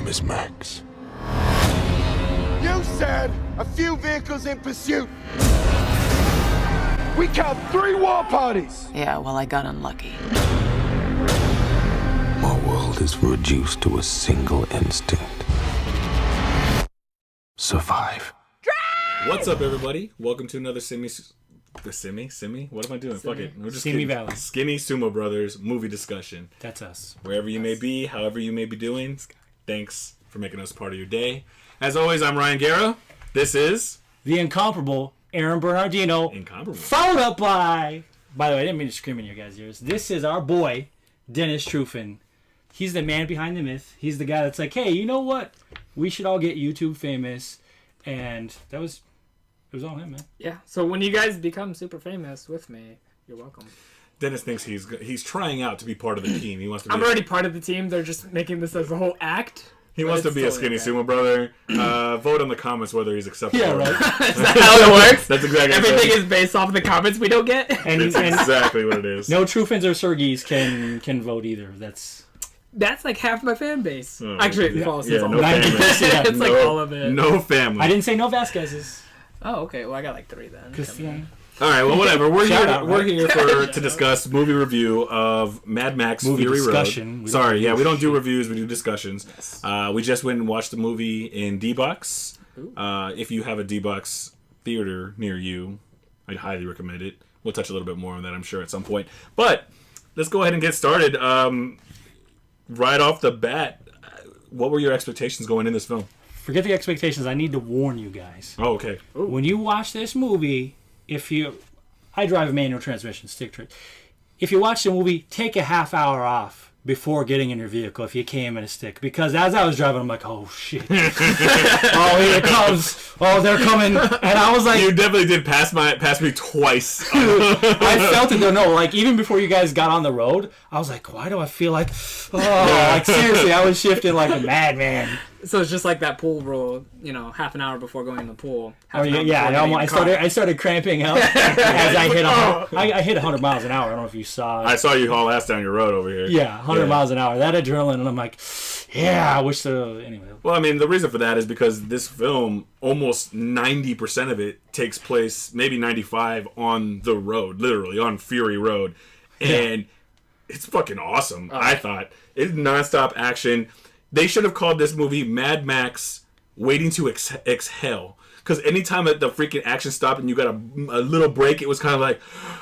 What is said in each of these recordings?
is Max. You said a few vehicles in pursuit. We count 3 war parties. Yeah, well, I got unlucky. My world is reduced to a single instinct. Survive. What's up, everybody? Welcome to another Simi? What am I doing? Fuck it. We're just Simi Valley. Skinny Sumo Brothers movie discussion. That's us. Wherever you may be, however you may be doing, thanks for making us part of your day. As always, I'm Ryan Guerra. This is The incomparable Aaron Bernardino. Incomparable. Followed up by the way, I didn't mean to scream in your guys' ears. This is our boy, Denis Truffin. He's the man behind the myth. He's the guy that's like, hey, you know what? We should all get YouTube famous. And it was all him, man. Yeah. So when you guys become super famous with me, you're welcome. Dennis thinks he's trying out to be part of the team. He wants to. I'm already part of the team. They're just making this as a whole act. He wants to be a Skinny Sumo Brother. Vote in the comments whether he's acceptable. Yeah, right. Is that how it works? That's exactly Everything is based off of the comments we don't get. And That's exactly what it is. no Truffins or Sergeys can vote either. That's like half my fan base. Oh, Actually, yeah. false. Yeah, It's all no family. it's like No- all of it. No family. I didn't say no Vasquez's. Oh, okay. Well, I got like 3 then. All right, well, whatever. We're Shout here. out, We're right? here to discuss movie review of Mad Max Movie Fury discussion. Road. We Sorry, don't yeah, do we don't do shit. reviews. We do discussions. Yes. We just went and watched the movie in D-Box. If you have a D-Box theater near you, I'd highly recommend it. We'll touch a little bit more on that, I'm sure, at some point. But let's go ahead and get started. Right off the bat, what were your expectations going in this film? Forget the expectations. I need to warn you guys. Oh, okay. When you watch this movie, I drive a manual transmission, stick trick. If you watch the movie, take a half hour off before getting in your vehicle if you came in a stick. Because as I was driving, I'm like, oh shit. Oh, here it comes. Oh, they're coming. And I was like, You definitely did pass me twice. I felt it though. No, like even before you guys got on the road, I was like, why do I feel like, like seriously, I was shifting like a madman. So it's just like that pool rule, half an hour before going in the pool. Oh yeah. I started cramping up as I hit. I hit 100 miles an hour. I don't know if you saw. I saw you haul ass down your road over here. Yeah, 100 miles an hour. That adrenaline, and I'm like, yeah, I wish so. Anyway. Well, I mean, the reason for that is because this film, almost 90% of it takes place, maybe 95, on the road, literally on Fury Road, and it's fucking awesome. I thought it's nonstop action. They should have called this movie Mad Max Waiting to Exhale. Because anytime that the freaking action stopped and you got a little break, it was kind of like...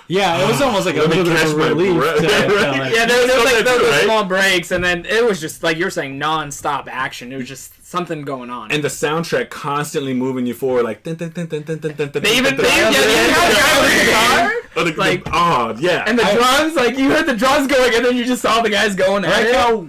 Yeah, it was almost like a Let me little bit catch of a my relief. breath. Right? Yeah, there was those Right? small breaks, and then it was just, like you're saying, non-stop action. It was just something going on. And the soundtrack constantly moving you forward, like... Dun, dun, dun, dun, dun, dun, dun, They even dun, dun, you dun, had dun, a guy with dun, a guitar? yeah. And the drums, like you heard the drums going, and then you just saw the guys going I at like it. how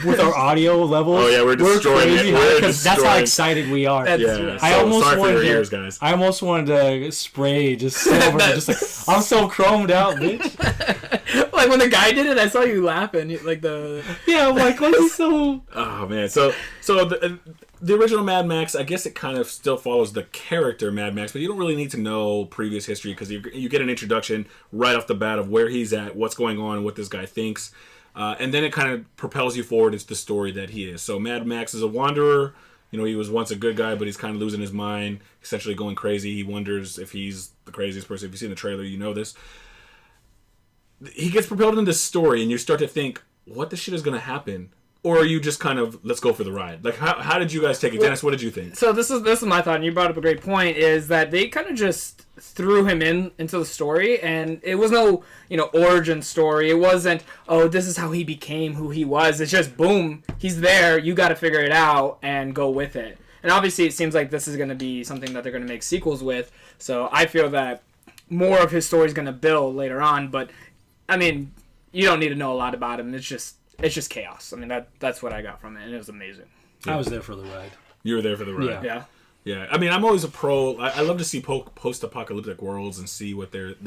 with our audio levels, Oh, yeah, we're destroying it. crazy We're because that's how destroying- excited we are. That's- Yeah, I so almost sorry for wanted your to, ears, guys. I almost wanted to spray just silver, just like I'm so chromed out, bitch. Like when the guy did it, I saw you laughing. Like the Yeah, I'm like, what's he so? Oh man, so the original Mad Max, I guess it kind of still follows the character Mad Max, but you don't really need to know previous history because you get an introduction right off the bat of where he's at, what's going on, and what this guy thinks, and then it kind of propels you forward into the story that he is. So Mad Max is a wanderer. He was once a good guy, but he's kind of losing his mind, essentially going crazy. He wonders if he's the craziest person. If you've seen the trailer, you know this. He gets propelled into this story, and you start to think, what the shit is going to happen? Or are you just kind of, let's go for the ride? Like, how did you guys take it? Dennis, what did you think? so this is my thought, and you brought up a great point. Is that they kind of just threw him into the story, and it was no origin story. It wasn't this is how he became who he was. It's just boom, he's there. You got to figure it out and go with it. And obviously, it seems like this is going to be something that they're going to make sequels with. So I feel that more of his story is going to build later on. But I mean, you don't need to know a lot about him. It's just chaos. I mean, that's what I got from it, and it was amazing. I was there for the ride. You were there for the ride. Yeah. Yeah. I mean, I'm always a pro. I love to see post-apocalyptic worlds and see what they're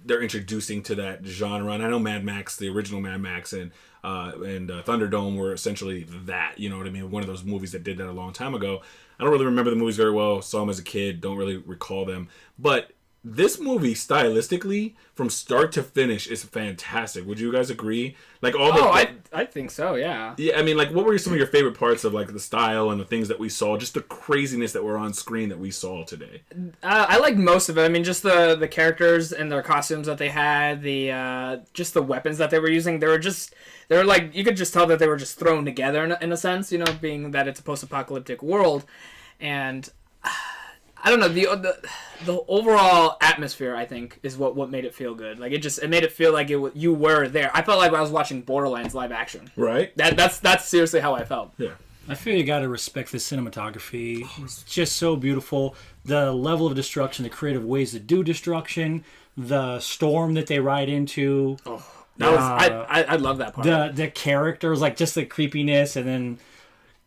introducing to that genre. And I know Mad Max, the original Mad Max, and Thunderdome were essentially that. You know what I mean? One of those movies that did that a long time ago. I don't really remember the movies very well. Saw them as a kid. Don't really recall them. But this movie stylistically from start to finish is fantastic. Would you guys agree? Like all the I think so, yeah. Yeah, I mean, like, what were some of your favorite parts of like the style and the things that we saw, just the craziness that were on screen that we saw today? I liked most of it. I mean, just the characters and their costumes that they had, the just the weapons that they were using. They were like, you could just tell that they were just thrown together in a sense, you know, being that it's a post-apocalyptic world, and I don't know, the overall atmosphere, I think, is what made it feel good. Like it made it feel like you were there. I felt like I was watching Borderlands live action. Right. That's seriously how I felt. Yeah. I feel you gotta respect the cinematography. It's just so beautiful. The level of destruction, the creative ways to do destruction, the storm that they ride into. Oh, that was I love that part. The characters, like just the creepiness, and then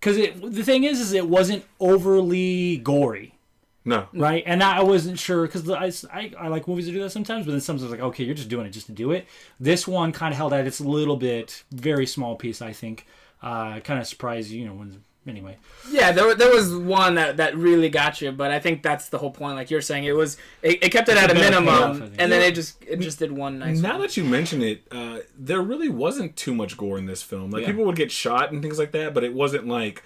because the thing is it wasn't overly gory. No. Right? And I wasn't sure, because I like movies that do that sometimes, but then sometimes like, okay, you're just doing it just to do it. This one kind of held out its little bit, very small piece, I think. Kind of surprised you, anyway. Yeah, there was one that really got you, but I think that's the whole point. Like you're saying, it kept it at a minimum, and then it just did one nice Now one. that you mention it, there really wasn't too much gore in this film. Like, Yeah. people would get shot and things like that, but it wasn't like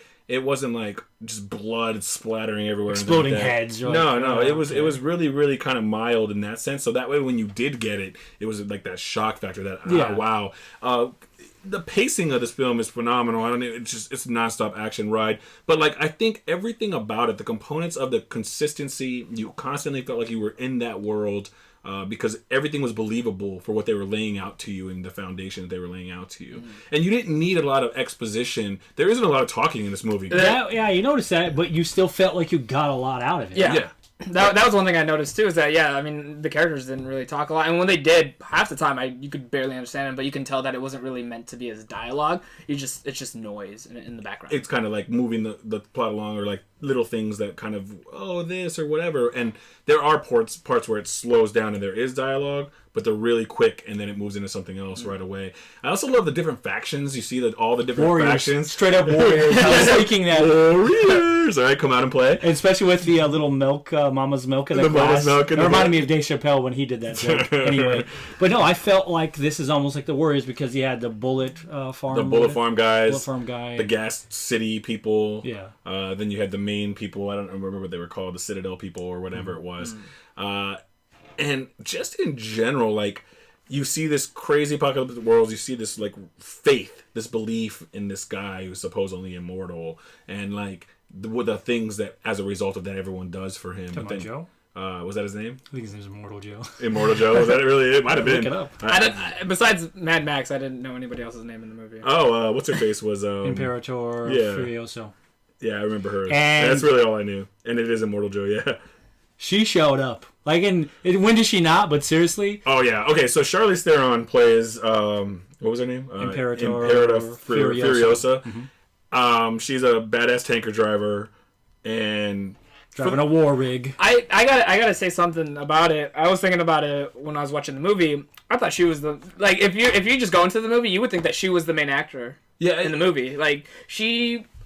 just blood splattering everywhere. and Exploding things like that. heads. You're No, like, no, oh, it was okay. really, really kind of mild in that sense. So that way, when you did get it, it was like that shock factor. That Yeah. wow. The pacing of this film is phenomenal. I don't know, it's a nonstop action ride. But like, I think everything about it, the components of the consistency, you constantly felt like you were in that world. Because everything was believable for what they were laying out to you and the foundation that they were laying out to you. And you didn't need a lot of exposition. There isn't a lot of talking in this movie. Yeah, you noticed that, but you still felt like you got a lot out of it. Yeah. Yeah. That was one thing I noticed too. Is that I mean the characters didn't really talk a lot, and when they did, half the time you could barely understand them. But you can tell that it wasn't really meant to be as dialogue. It's just noise in the background. It's kind of like moving the plot along, or like little things that kind of this or whatever. And there are parts where it slows down and there is dialogue, but they're really quick, and then it moves into something else right away. I also love the different factions. You see all the different Warriors. factions. Straight up warriors. I was thinking that. Warriors! All right, come out and play. And especially with the little milk, Mama's Milk in the The class. Mama's Milk in It the reminded me of Dave Chappelle when he did that joke. Anyway. But no, I felt like this is almost like the Warriors, because you had the Bullet Farm. The Bullet Farm guys. Bullet Farm guy. The Gas City people. Yeah. Then you had the main people. I don't remember what they were called. The Citadel people or whatever it was. And just in general, like, you see this crazy apocalyptic world. You see this, like, faith, this belief in this guy who's supposedly immortal. And, like, the things that, as a result of that, everyone does for him. Talking about Joe? Was that his name? I think his name's Immortal Joe. Immortal Joe? Was that really it? Might have been. Look it up. Besides Mad Max, I didn't know anybody else's name in the movie. What's her face was... Imperator yeah. Furioso. Yeah, I remember her. And that's really all I knew. And it is Immortal Joe, yeah. She showed up. Like, when did she not? But seriously? Oh, yeah. Okay, so Charlize Theron plays... what was her name? Imperator Furiosa. Mm-hmm. She's a badass tanker driver. And... Driving a war rig. I gotta say something about it. I was thinking about it when I was watching the movie. I thought she was the if you just go into the movie, you would think that she was the main actor. Yeah, in the movie, like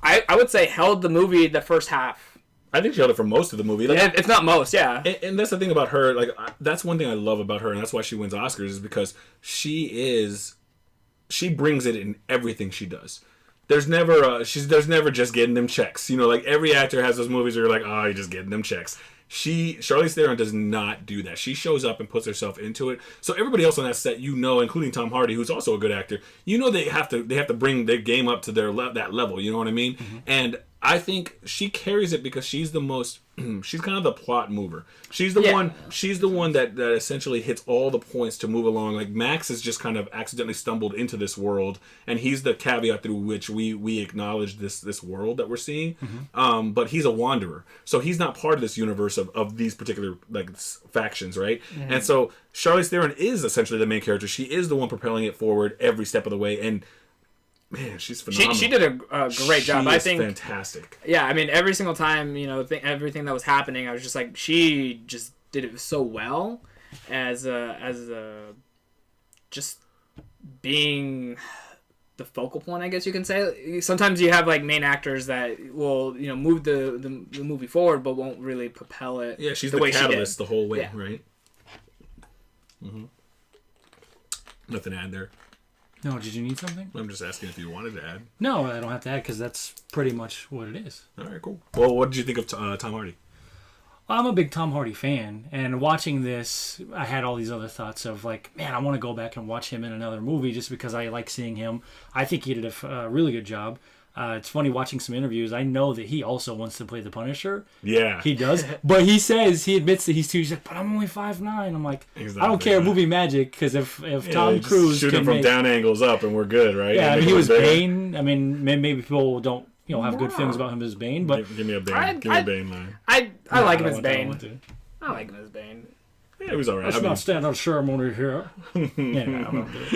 I would say held the movie the first half. I think she held it for most of the movie. Like, if not most, yeah. And that's the thing about her. Like, that's one thing I love about her, and that's why she wins Oscars, is because she brings it in everything she does. There's never just getting them checks. Like, every actor has those movies where you're like, you're just getting them checks. Charlize Theron does not do that. She shows up and puts herself into it. So everybody else on that set, including Tom Hardy, who's also a good actor, they have to bring their game up to that level. You know what I mean? Mm-hmm. And I think she carries it because she's the most. She's kind of the plot mover. She's the one. She's the one that essentially hits all the points to move along. Like, Max has just kind of accidentally stumbled into this world, and he's the caveat through which we acknowledge this world that we're seeing. Mm-hmm. But he's a wanderer, so he's not part of this universe of these particular, like, factions, right? Mm-hmm. And so Charlize Theron is essentially the main character. She is the one propelling it forward every step of the way, and man, she's phenomenal. She did a great job. I think fantastic. Yeah, I mean, every single time, everything that was happening, I was just like, she just did it so well as just being the focal point, I guess you can say. Sometimes you have, like, main actors that will, move the movie forward, but won't really propel it. Yeah, she's the the way catalyst the whole way, Yeah. right? Nothing to add there. No, did you need something? I'm just asking if you wanted to add. No, I don't have to add because that's pretty much what it is. All right, cool. Well, what did you think of Tom Hardy? I'm a big Tom Hardy fan, and watching this, I had all these other thoughts of like, man, I want to go back and watch him in another movie just because I like seeing him. I think he did a really good job. It's funny watching some interviews. I know that he also wants to play the Punisher. Yeah. He does. But he admits that he's like, but I'm only 5'9". I'm like, Exactly, I don't care, yeah. movie magic, because if Tom just Cruise shoot can him from make... down angles up and we're good, right? Yeah, I And mean, make he him was bigger. Bane. I mean, maybe people don't have good feelings about him as Bane, but... Give me a Bane. Give me a Bane line. I No, like I him as don't want that Bane. one to. I like him as Bane. Yeah, he was all right. Let's I mean, not stand on ceremony here. Anyway, I won't do it.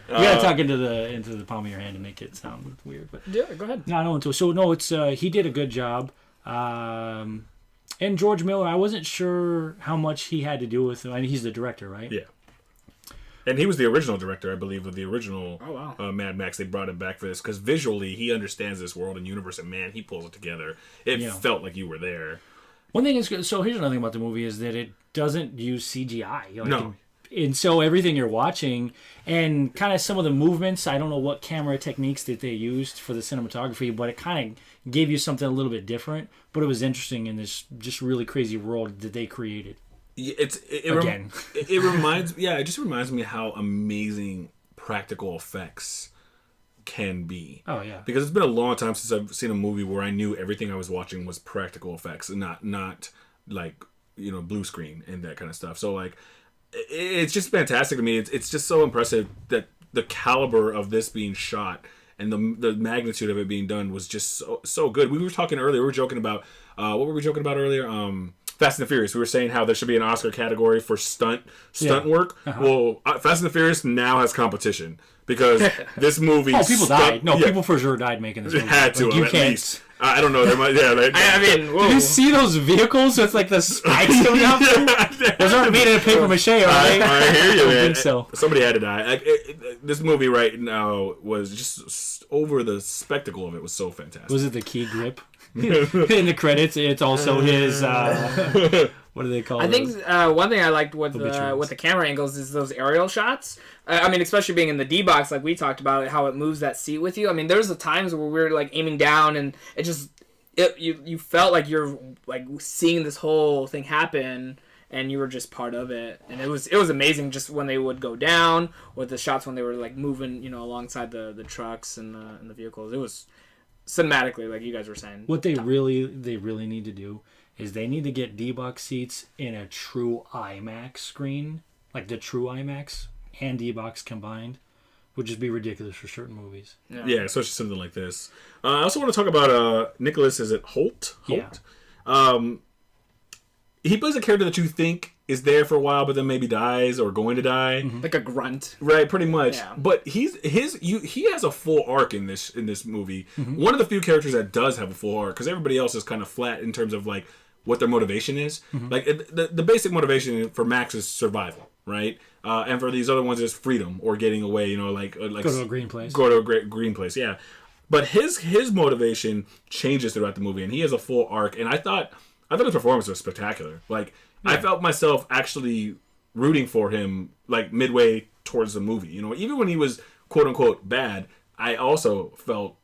You gotta talk into the palm of your hand to make it sound weird, but Yeah, go ahead. no, I don't want to. So no, it's he did a good job. And George Miller, I wasn't sure how much he had to do with him. I mean, he's the director, right? yeah. And he was the original director, I believe, of the original Oh, wow. Mad Max. They brought him back for this because visually he understands this world and universe, and man, he pulls it together. It Yeah. felt like you were there. One thing is, so here's another thing about the movie is that it doesn't use CGI. Like, No. And so everything you're watching and kind of some of the movements, I don't know what camera techniques that they used for the cinematography, but it kind of gave you something a little bit different. But it was interesting in this just really crazy world that they created. Yeah, Again. It reminds it just reminds me how amazing practical effects can be. Oh, yeah. Because it's been a long time since I've seen a movie where I knew everything I was watching was practical effects and not like, blue screen and that kind of stuff. So like it's just fantastic to me. It's just so impressive that the caliber of this being shot and the magnitude of it being done was just so good. We were talking earlier. We were joking about what were we joking about earlier? Fast and the Furious. We were saying how there should be an Oscar category for stunt work. Well, Fast and the Furious now has competition because this movie. Oh, people died. No, yeah, people for sure died making this movie. had to Like, you at can't. least. I don't know. There might, yeah. Like, I mean, whoa. Did you see those vehicles with like the spikes coming out? Those aren't made out of paper mache, are they? I hear you, I man. think so. Somebody had to die. This movie right now was just over the spectacle of it was so fantastic. Was it the key grip? In the credits, it's also his. What do they call it? I think one thing I liked with Obituaries. the camera angles is those aerial shots. I mean, especially being in the D box, like we talked about, how it moves that seat with you. I mean, there's the times where we were like aiming down, and it just you felt like you're like seeing this whole thing happen, and you were just part of it. And it was amazing just when they would go down, or the shots when they were like moving, alongside the trucks and the vehicles. It was cinematically, like you guys were saying. What they really need to do is they need to get D-Box seats in a true IMAX screen, like the true IMAX and D-Box combined, would just be ridiculous for certain movies. Yeah, especially something like this. I also want to talk about Nicholas. Is it Holt? Yeah. He plays a character that you think is there for a while, but then maybe dies or going to die. Like a grunt. Right, pretty much. Yeah. But he has a full arc in this movie. One of the few characters that does have a full arc, because everybody else is kind of flat in terms of like what their motivation is. Like the basic motivation for Max is survival, right? And for these other ones is freedom or getting away. Like Go to a green place. Go to a green place, yeah. But his motivation changes throughout the movie, and he has a full arc. And I thought his performance was spectacular. Like I felt myself actually rooting for him, like midway towards the movie. Even when he was quote unquote bad, I also felt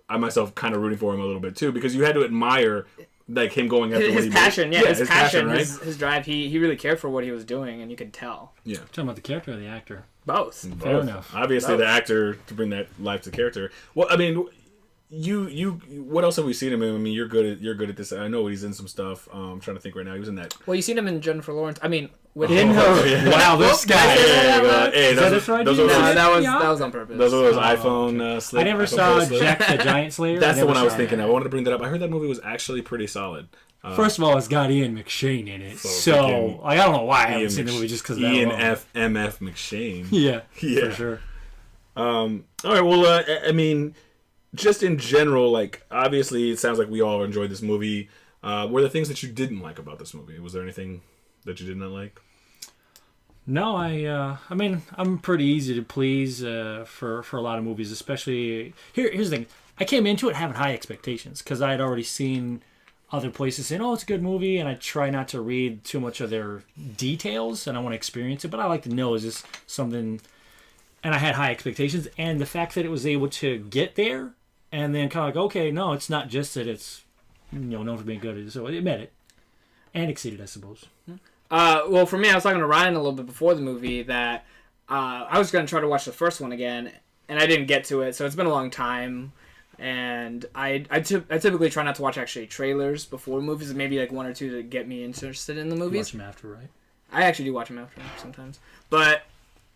myself kind of rooting for him a little bit too, because you had to admire like him going after His passion, his passion, right? his drive. He really cared for what he was doing, and you could tell. Yeah. Talking about the character or the actor? Both. Fair enough. Obviously, the actor to bring that life to character. Well, I mean, you. What else have we seen him in? I mean, you're good at this. I know he's in some stuff. I'm trying to think right now. He was in that. Well, you seen him in Jennifer Lawrence. I mean, with In her. Wow, this guy. Hey, that it, Fred? those No, are those, that was on purpose. those are those Oh, iPhone slip. I never iPhone saw Pro slip. Jack the Giant Slayer. That's the never one I was saw thinking that. of. I wanted to bring that up. I heard that movie was actually pretty solid. First of all, it's got Ian McShane in it, so freaking I don't know why I haven't Ian seen the movie just because of that Ian alone. MF McShane. Yeah, Yeah. for sure. All right. Well, I mean, just in general, like obviously, it sounds like we all enjoyed this movie. Were there things that you didn't like about this movie? Was there anything that you did not like? No, I mean, I'm pretty easy to please for a lot of movies, especially here's the thing. I came into it having high expectations because I had already seen other places saying, "Oh, it's a good movie," and I try not to read too much of their details, and I want to experience it. But I like to know, is this something? And I had high expectations, and the fact that it was able to get there, and then kind of like, okay, no, it's not just that it's known for being good, so it met it and exceeded, I suppose. Well, for me, I was talking to Ryan a little bit before the movie that I was going to try to watch the first one again, and I didn't get to it, so it's been a long time. And I typically try not to watch actually trailers before movies, maybe like one or two to get me interested in the movies. Watch them after, right? I actually do watch them after sometimes. But,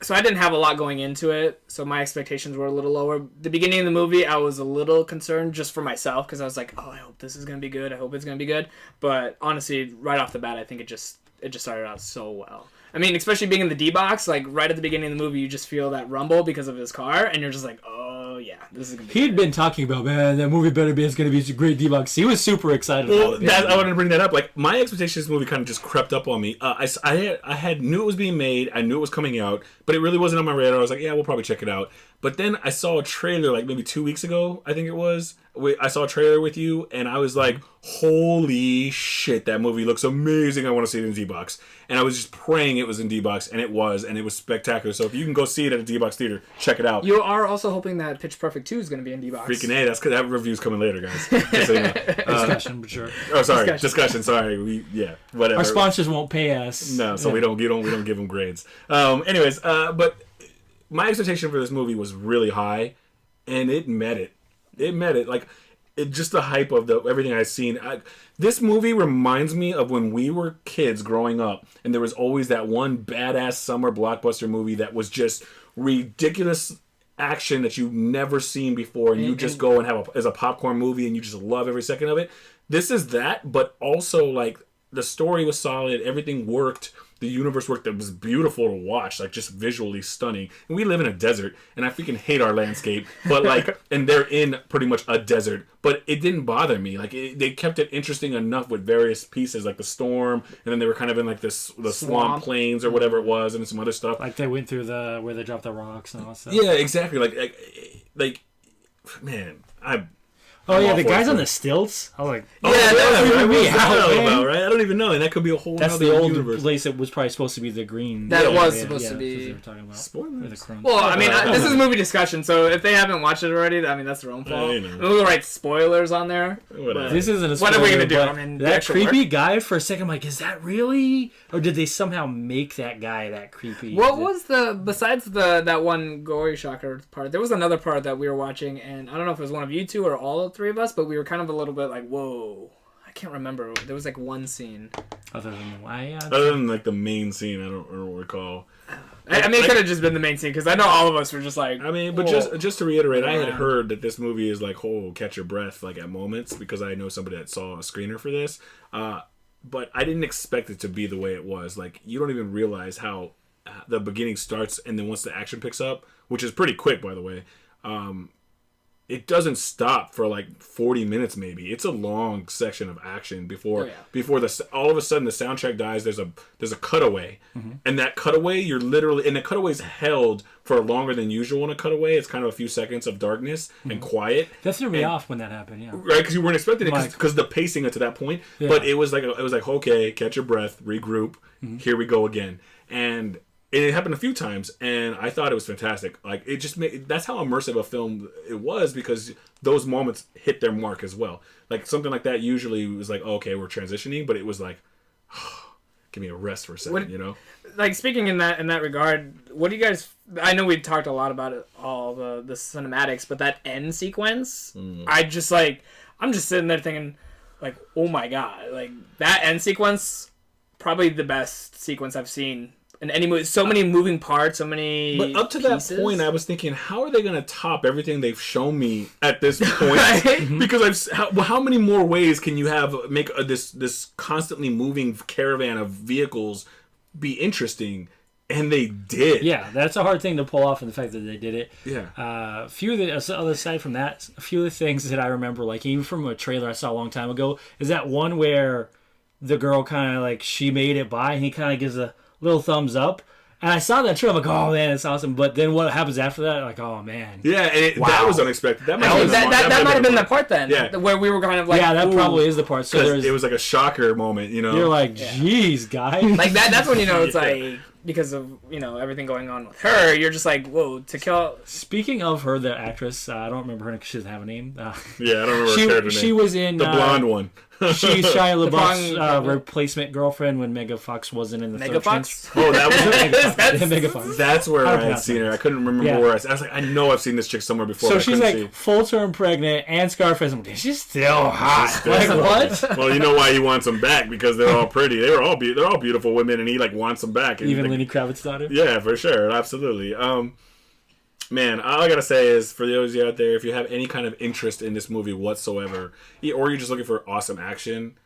so I didn't have a lot going into it, so my expectations were a little lower. The beginning of the movie, I was a little concerned just for myself, because I was like, oh, I hope this is going to be good. I hope it's going to be good. But honestly, right off the bat, I think it just started out so well. I mean, especially being in the D-box, like right at the beginning of the movie, you just feel that rumble because of his car, and you're just like, oh yeah, this is gonna be. He'd been talking about, man, that movie better be. It's gonna be a great D-box. He was super excited. Well, about it. I wanted to bring that up. Like my expectations of the movie kind of just crept up on me. I knew it was being made. I knew it was coming out, but it really wasn't on my radar. I was like, yeah, we'll probably check it out. But then I saw a trailer like maybe 2 weeks ago, I think it was. I saw a trailer with you, and I was like, holy shit, that movie looks amazing. I want to see it in D-box. And I was just praying it was in D-box, and it was spectacular. So if you can go see it at a D-box theater, check it out. You are also hoping that Pitch Perfect 2 is going to be in D-box. Freaking A, that review's coming later, guys. Just so you know. Discussion, but sure. Oh, sorry, discussion. Sorry, whatever. Our sponsors won't pay us. No, so we don't give them grades. Anyways, but my expectation for this movie was really high, and it met it. It met it. Like, just the hype of everything I've seen. This movie reminds me of when we were kids growing up, and there was always that one badass summer blockbuster movie that was just ridiculous action that you've never seen before, and you just go and have as a popcorn movie, and you just love every second of it. This is that, but also like the story was solid, everything worked. The universe worked. That was beautiful to watch, like just visually stunning. And we live in a desert, and I freaking hate our landscape. But like, and they're in pretty much a desert, but it didn't bother me. Like they kept it interesting enough with various pieces, like the storm, and then they were kind of in like the swamp plains or whatever it was, and some other stuff. Like they went through where they dropped the rocks and all that stuff. Yeah, exactly. Like, man, Oh yeah, the guys on the stilts. I was like, yeah, right? I don't even know, and that could be a whole. That's other the old universe. place that was probably supposed to be the green. That was area. supposed to be. They were talking about. Spoilers. Well, I mean, this is movie discussion, so if they haven't watched it already, I mean, that's their own fault. We'll write spoilers on there. Whatever. This isn't a spoiler. What are we gonna do? I mean, that creepy guy for a second, I'm like, is that really? Or did they somehow make that guy that creepy? What was besides that one gory shocker part? There was another part that we were watching, and I don't know if it was one of you two or all three of us, but we were kind of a little bit like, whoa. I can't remember. There was like one scene. Other than like the main scene, I don't recall. I mean, it could have just been the main scene, because I know all of us were just like... I mean, but just to reiterate, I had heard that this movie is like, catch your breath, like at moments, because I know somebody that saw a screener for this. But I didn't expect it to be the way it was. Like, you don't even realize how the beginning starts, and then once the action picks up, which is pretty quick, by the way, it doesn't stop for like 40 minutes maybe. It's a long section of action before all of a sudden the soundtrack dies. There's a cutaway, and that cutaway and the cutaway's held for longer than usual in a cutaway. It's kind of a few seconds of darkness and quiet. That threw me off when that happened. Yeah, right, because you weren't expecting it because the pacing up to that point. Yeah. But it was like okay, catch your breath, regroup. Here we go again, and it happened a few times, and I thought it was fantastic. Like, it just that's how immersive a film it was, because those moments hit their mark as well. Like, something like that usually was like, okay, we're transitioning, but it was like, give me a rest for a second, you know? Like, speaking in that regard, what do you guys... I know we talked a lot about it, all the cinematics, but that end sequence, I'm just sitting there thinking, like, oh my god, like, that end sequence, probably the best sequence I've seen in any movie. So many moving parts, so many But up to pieces. that point, I was thinking, how are they going to top everything they've shown me at this point? Right? Because how many more ways can you make this constantly moving caravan of vehicles be interesting? And they did. Yeah, that's a hard thing to pull off, in the fact that they did it. Yeah. Aside from that, a few of the things that I remember, like even from a trailer I saw a long time ago, is that one where the girl kind of like, she made it by, and he kind of gives a little thumbs up, And I saw that trailer, I'm like, oh man, it's awesome. But then what happens after that? Like, oh man. Yeah, and that was unexpected. That might have been the part then. Yeah. Where we were kind of like, yeah, that probably is the part. So it was like a shocker moment, you know. You're like, geez, guy. Like that's when you know it's like, because of, you know, everything going on with her, you're just like, whoa, to kill. Speaking of her, the actress, I don't remember her name because she doesn't have a name. Yeah, I don't remember her character name. She was in the blonde one. She's Shia LaBeouf's replacement girlfriend when Megan Fox wasn't in the Mega Fox? Oh, that was Megan Fox. That's where I had seen her. I couldn't remember where I was like, I know I've seen this chick somewhere before. So she's like full-term pregnant and Scarface. I'm like, she's still hot. Like, what? Well, you know why he wants them back, because they're all pretty. They're all beautiful women, and he like wants them back. And even Lenny Kravitz's daughter? Yeah, for sure. Absolutely. Man, all I gotta say is, for those of you out there, if you have any kind of interest in this movie whatsoever, or you're just looking for awesome action,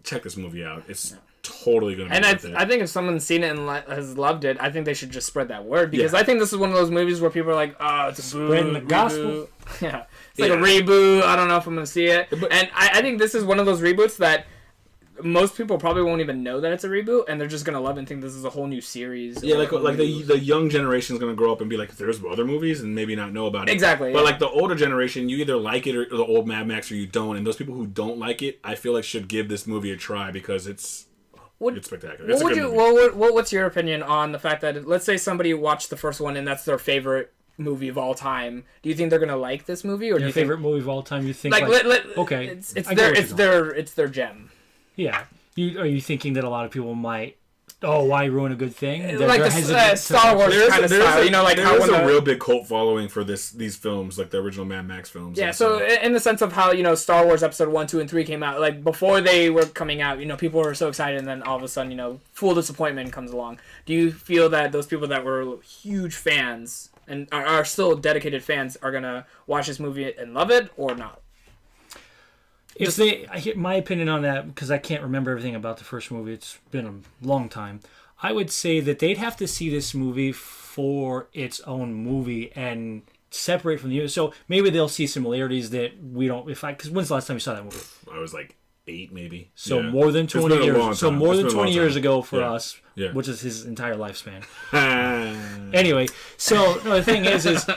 check this movie out. It's totally gonna be worth it. I think if someone's seen it and has loved it, I think they should just spread that word, because I think this is one of those movies where people are like, oh, it's a spreading the gospel. Yeah, it's like a reboot. I don't know if I'm gonna see it. And I think this is one of those reboots that most people probably won't even know that it's a reboot, and they're just gonna love it and think this is a whole new series. Yeah, like the young generation is gonna grow up and be like, there's other movies, and maybe not know about it. Exactly. But like the older generation, you either like it or the old Mad Max, or you don't. And those people who don't like it, I feel like should give this movie a try, because it's spectacular. It's a good movie. What's your opinion on the fact that, let's say somebody watched the first one and that's their favorite movie of all time? Do you think they're gonna like this movie, or your favorite movie of all time? You think okay, it's their gem. Yeah. Are you thinking that a lot of people might, why ruin a good thing? Like the Star Wars kind of style, you know, like there's a real big cult following for these films, like the original Mad Max films. Yeah, so in the sense of how, you know, Star Wars Episode 1, 2, and 3 came out, like before they were coming out, you know, people were so excited, and then all of a sudden, you know, full disappointment comes along. Do you feel that those people that were huge fans and are still dedicated fans are gonna watch this movie and love it, or not? My opinion on that, because I can't remember everything about the first movie, it's been a long time. I would say that they'd have to see this movie for its own movie and separate from the other. So maybe they'll see similarities that we don't. Because when's the last time you saw that movie? I was like 8, maybe. So more than 20 years. So more than 20 years ago for us, which is his entire lifespan. Anyway, so no, the thing is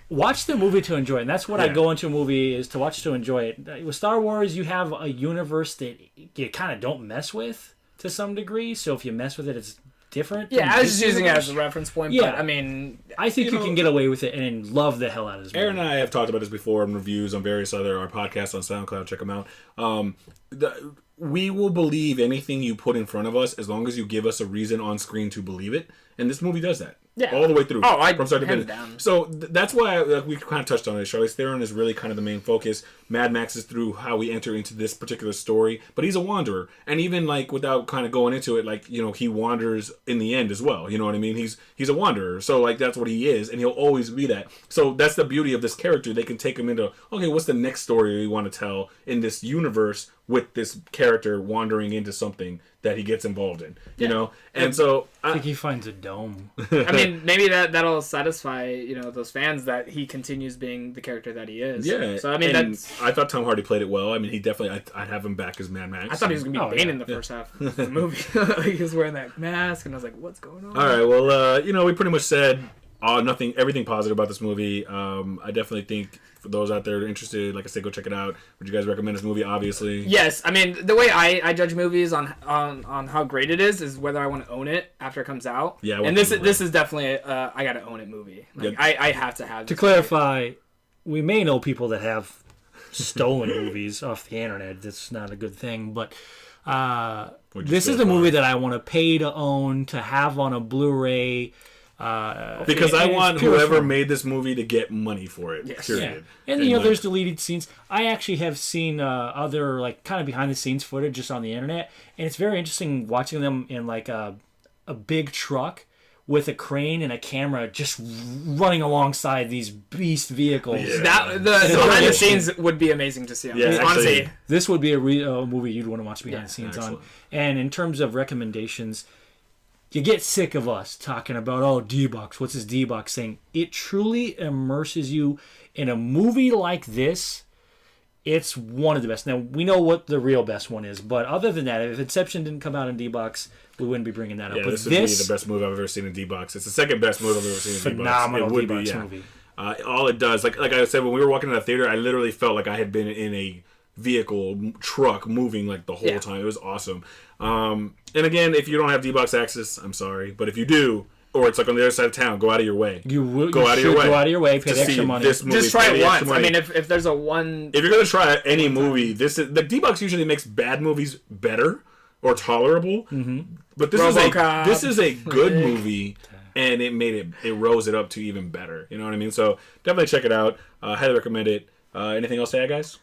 watch the movie to enjoy it. And that's what I go into a movie, is to watch to enjoy it. With Star Wars, you have a universe that you kind of don't mess with to some degree. So if you mess with it, it's different. Yeah, I was just using it as a reference point. Yeah. But I mean, I think you can get away with it and love the hell out of this movie. Aaron and I have talked about this before in reviews on various our podcasts on SoundCloud. Check them out. We will believe anything you put in front of us as long as you give us a reason on screen to believe it. And this movie does that. Yeah. All the way through. From start to finish. Down. So that's why we kind of touched on it. Charlize Theron is really kind of the main focus. Mad Max is through how we enter into this particular story. But he's a wanderer. And even like without kind of going into it, like, you know, he wanders in the end as well. You know what I mean? He's a wanderer. So like that's what he is, and he'll always be that. So that's the beauty of this character. They can take him into, okay, what's the next story we want to tell in this universe with this character wandering into something that he gets involved in, you know? And so I think he finds a dome. I mean, maybe that'll satisfy, you know, those fans that he continues being the character that he is. Yeah. So I mean, I thought Tom Hardy played it well. I mean, he definitely, I'd have him back as Mad Max. I thought he was going to be Bane in the first half of the movie. He was wearing that mask, and I was like, what's going on? All right, well, you know, we pretty much said everything positive about this movie. I definitely think for those out there interested, like I said, go check it out. Would you guys recommend this movie? Obviously, yes. I mean, the way I judge movies on how great it is whether I want to own it after it comes out. Yeah, and this is definitely I gotta own it movie. Like, I have to have. To clarify, we may know people that have stolen movies off the internet. That's not a good thing, but this is a movie that I want to pay to own, to have on a Blu-ray. Because I want whoever made this movie to get money for it. Yes. Period. Yeah. And you know, there's deleted scenes. I actually have seen other like kind of behind the scenes footage just on the internet, and it's very interesting watching them in like a big truck with a crane and a camera just running alongside these beast vehicles. Yeah. The behind the scenes would be amazing to see. Honestly, this would be a movie you'd want to watch behind the scenes on. And in terms of recommendations, you get sick of us talking about, D-Box, what's his D-Box thing? It truly immerses you in a movie like this. it's one of the best. Now, we know what the real best one is, but other than that, if Inception didn't come out in D-Box, we wouldn't be bringing that up. Yeah, but this would be the best movie I've ever seen in D-Box. It's the second best movie I've ever seen in D-Box. Phenomenal It would D-Box be, movie. All it does, like I said, when we were walking in the theater, I literally felt like I had been in a vehicle, truck, moving like the whole time. It was awesome. And again, if you don't have D-Box access, I'm sorry. But if you do, or it's like on the other side of town, go out of your way. Go out of your way, pay the extra money. This movie, just try it once. I mean, if there's a one... If you're going to try any movie, the D-Box usually makes bad movies better or tolerable. Mm-hmm. But this is a good movie, and it rose it up to even better. You know what I mean? So definitely check it out. Highly recommend it. Anything else to add, guys?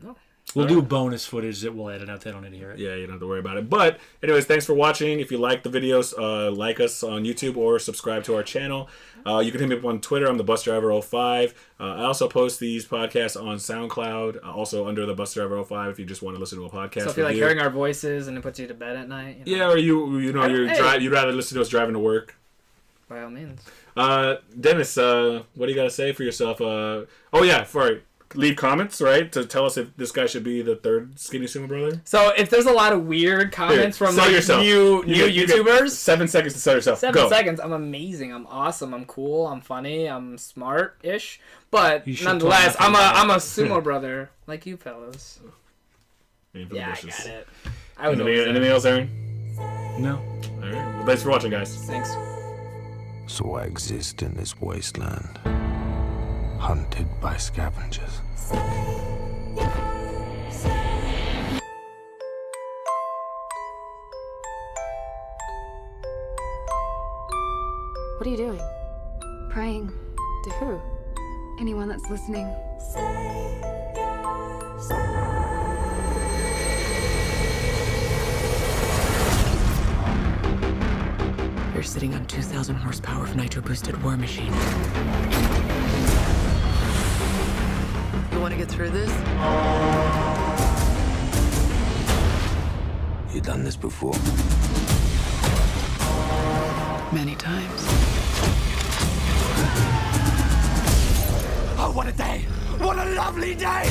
No. We'll do bonus footage that we'll edit out. They don't need to hear it. Yeah, you don't have to worry about it. But anyways, thanks for watching. If you like the videos, like us on YouTube or subscribe to our channel. You can hit me up on Twitter. I'm the Bus Driver 05. I also post these podcasts on SoundCloud, also under the Bus Driver 05 if you just want to listen to a podcast. So if you like hearing our voices and it puts you to bed at night. You know. Yeah, or you'd rather listen to us driving to work. By all means. Dennis, what do you got to say for yourself? Leave comments, right, to tell us if this guy should be the third Skinny Sumo Brother. So if there's a lot of weird comments from new YouTubers, 7 seconds to sell yourself. 7 seconds. I'm amazing. I'm awesome. I'm cool. I'm funny. I'm smart-ish. But nonetheless, I'm a sumo brother like you fellas. Yeah, I got it. Anything else, Aaron? No. All right. Well, thanks for watching, guys. Thanks. So I exist in this wasteland, hunted by scavengers. What are you doing? Praying. To who? Anyone that's listening. You're sitting on 2,000 horsepower of nitro-boosted war machine. You want to get through this? You done this before? Many times. Oh, what a day! What a lovely day!